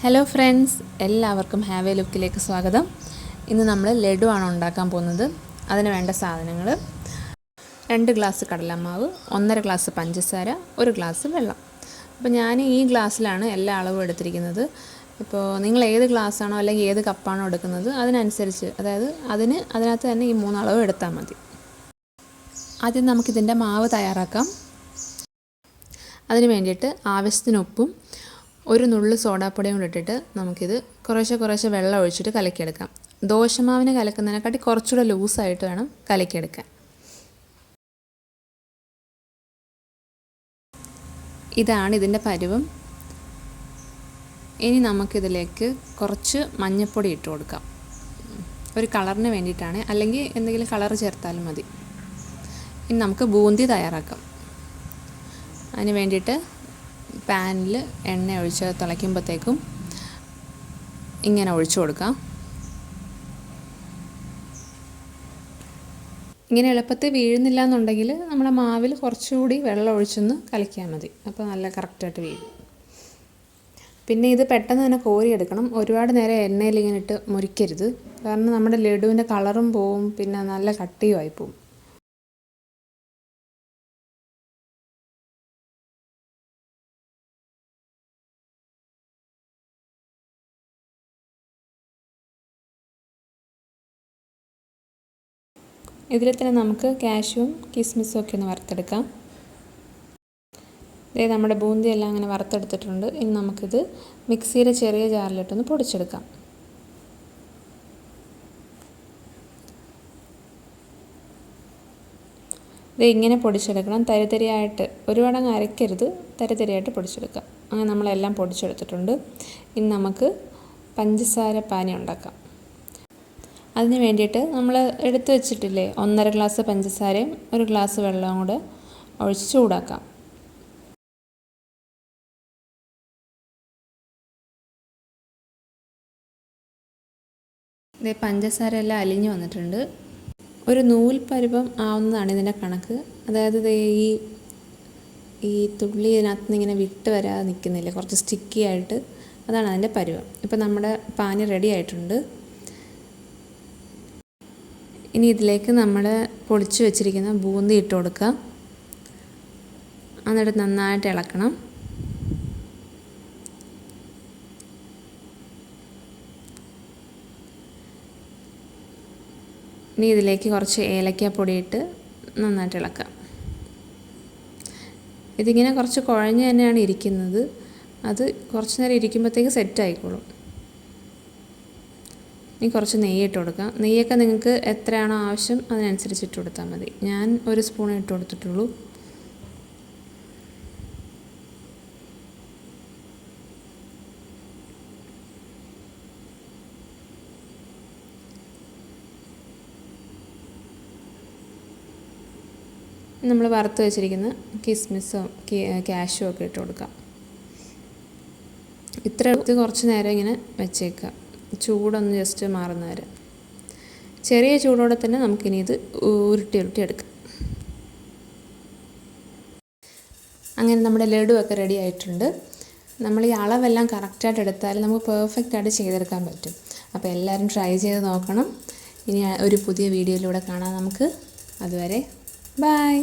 Hello friends, എല്ലാവർക്കും have A ലുക്കിലേക്ക് സ്വാഗതം. ഇന്ന് നമ്മൾ ലഡു ആണ് ഉണ്ടാക്കാൻ പോകുന്നത്. അതിന് വേണ്ട സാധനങ്ങൾ: 2 ഗ്ലാസ് കടലമാവ്, 1.5 ഗ്ലാസ് പഞ്ചസാര, 1 ഗ്ലാസ് വെള്ളം. അപ്പോൾ ഞാൻ ഈ ഗ്ലാസ്സിലാണ് എല്ലാ അളവും എടുത്തിരിക്കുന്നത്. ഇപ്പോൾ നിങ്ങൾ ഏത് ഗ്ലാസ്സാണോ അല്ലെങ്കിൽ ഏത് കപ്പാണോ എടുക്കുന്നത് അതിനനുസരിച്ച്, അതായത് അതിനകത്ത് തന്നെ ഈ 3 അളവ് എടുത്താൽ മതി. ആദ്യം നമുക്കിതിൻ്റെ മാവ് തയ്യാറാക്കാം. അതിന് വേണ്ടിയിട്ട് ആവശ്യത്തിന് ഉപ്പും 1 നുള്ളു സോഡാപ്പൊടിയും കൂടി ഇട്ടിട്ട് നമുക്കിത് കുറേശ്ശെ വെള്ളം ഒഴിച്ചിട്ട് കലക്കിയെടുക്കാം. ദോശമാവിന് കലക്കുന്നതിനെക്കാട്ടി കുറച്ചുകൂടെ ലൂസായിട്ട് വേണം കലക്കിയെടുക്കാൻ. ഇതാണ് ഇതിൻ്റെ പരുവം. ഇനി നമുക്കിതിലേക്ക് കുറച്ച് മഞ്ഞൾപ്പൊടി ഇട്ട് കൊടുക്കാം. ഒരു കളറിന് വേണ്ടിയിട്ടാണ്, അല്ലെങ്കിൽ എന്തെങ്കിലും കളർ ചേർത്താലും മതി. ഇനി നമുക്ക് ബൂന്തി തയ്യാറാക്കാം. അതിന് വേണ്ടിയിട്ട് പാനിൽ എണ്ണ ഒഴിച്ച് തിളയ്ക്കുമ്പോഴത്തേക്കും ഇങ്ങനെ ഒഴിച്ചു കൊടുക്കാം. ഇങ്ങനെ എളുപ്പത്തിൽ വീഴുന്നില്ല എന്നുണ്ടെങ്കിൽ നമ്മുടെ മാവിൽ കുറച്ചുകൂടി വെള്ളം ഒഴിച്ചൊന്ന് കലക്കിയാൽ മതി. അപ്പോൾ നല്ല കറക്റ്റായിട്ട് വീഴും. പിന്നെ ഇത് പെട്ടെന്ന് തന്നെ കോരിയെടുക്കണം. ഒരുപാട് നേരം എണ്ണയിൽ ഇങ്ങനെ ഇട്ട് മുരിക്കരുത്. കാരണം നമ്മുടെ ലഡുവിൻ്റെ കളറും പോവും, പിന്നെ നല്ല കട്ടിയുമായി പോവും. ഇതിൽ തന്നെ നമുക്ക് കാഷ്യൂവും കിസ്മിസും ഒക്കെ ഒന്ന് വറുത്തെടുക്കാം. അതായത് നമ്മുടെ ബൂന്തി എല്ലാം അങ്ങനെ വറുത്തെടുത്തിട്ടുണ്ട്. ഇനി നമുക്കിത് മിക്സിയുടെ ചെറിയ ജാറിലിട്ടൊന്ന് പൊടിച്ചെടുക്കാം. ഇത് ഇങ്ങനെ പൊടിച്ചെടുക്കണം, തരിതരിയായിട്ട്. ഒരുപാട് അങ്ങ് അരയ്ക്കരുത്, തരിതരിയായിട്ട് പൊടിച്ചെടുക്കാം. അങ്ങനെ നമ്മളെല്ലാം പൊടിച്ചെടുത്തിട്ടുണ്ട്. ഇനി നമുക്ക് പഞ്ചസാര പാനി ഉണ്ടാക്കാം. അതിന് വേണ്ടിയിട്ട് നമ്മൾ എടുത്തു വെച്ചിട്ടില്ലേ 1.5 ഗ്ലാസ് പഞ്ചസാരയും 1 ഗ്ലാസ് വെള്ളവും കൂടെ ഒഴിച്ച് ചൂടാക്കാം. ഇത് പഞ്ചസാര എല്ലാം അലിഞ്ഞു വന്നിട്ടുണ്ട്. ഒരു നൂൽ പരുവം ആവുന്നതാണ് ഇതിൻ്റെ കണക്ക്. അതായത് ഈ തുള്ളി ഇതിനകത്ത് നിന്ന് ഇങ്ങനെ വിട്ട് വരാതെ നിൽക്കുന്നില്ലേ, കുറച്ച് സ്റ്റിക്കി ആയിട്ട്, അതാണ് അതിൻ്റെ പരുവം. ഇപ്പം നമ്മുടെ പാനി റെഡി ആയിട്ടുണ്ട്. ഇനി ഇതിലേക്ക് നമ്മൾ പൊടിച്ച് വെച്ചിരിക്കുന്ന ബൂന്തി ഇട്ട് കൊടുക്കുക. എന്നിട്ട് നന്നായിട്ട് ഇളക്കണം. ഇനി ഇതിലേക്ക് കുറച്ച് ഏലക്കാപ്പൊടി ഇട്ട് നന്നായിട്ട് ഇളക്കാം. ഇതിങ്ങനെ കുറച്ച് കുഴഞ്ഞ് തന്നെയാണ് ഇരിക്കുന്നത്. അത് കുറച്ച് നേരം ഇരിക്കുമ്പോഴത്തേക്ക് സെറ്റ് ആയിക്കോളും. ഇനി കുറച്ച് നെയ്യ് ഇട്ട് കൊടുക്കാം. നെയ്യൊക്കെ നിങ്ങൾക്ക് എത്രയാണോ ആവശ്യം അതിനനുസരിച്ച് ഇട്ട് കൊടുത്താൽ മതി. ഞാൻ 1 സ്പൂൺ ഇട്ട് കൊടുത്തിട്ടുള്ളൂ. നമ്മൾ വറുത്ത് വെച്ചിരിക്കുന്ന കിസ്മിസും കാഷ്യൂ ഒക്കെ ഇട്ട് കൊടുക്കാം. ഇത് കുറച്ച് നേരം ഇങ്ങനെ വെച്ചേക്കാം, ചൂടൊന്ന് ജസ്റ്റ് മാറുന്ന വരെ. ചെറിയ ചൂടോടെ തന്നെ നമുക്കിനി ഇത് ഉരുട്ടി എടുക്കാം. അങ്ങനെ നമ്മുടെ ലഡു ഒക്കെ റെഡി ആയിട്ടുണ്ട്. നമ്മൾ ഈ അളവെല്ലാം കറക്റ്റായിട്ട് എടുത്താൽ നമുക്ക് പെർഫെക്റ്റായിട്ട് ചെയ്തെടുക്കാൻ പറ്റും. അപ്പോൾ എല്ലാവരും ട്രൈ ചെയ്ത് നോക്കണം. ഇനി ഒരു പുതിയ വീഡിയോയിലൂടെ കാണാം നമുക്ക്. അതുവരെ ബൈ.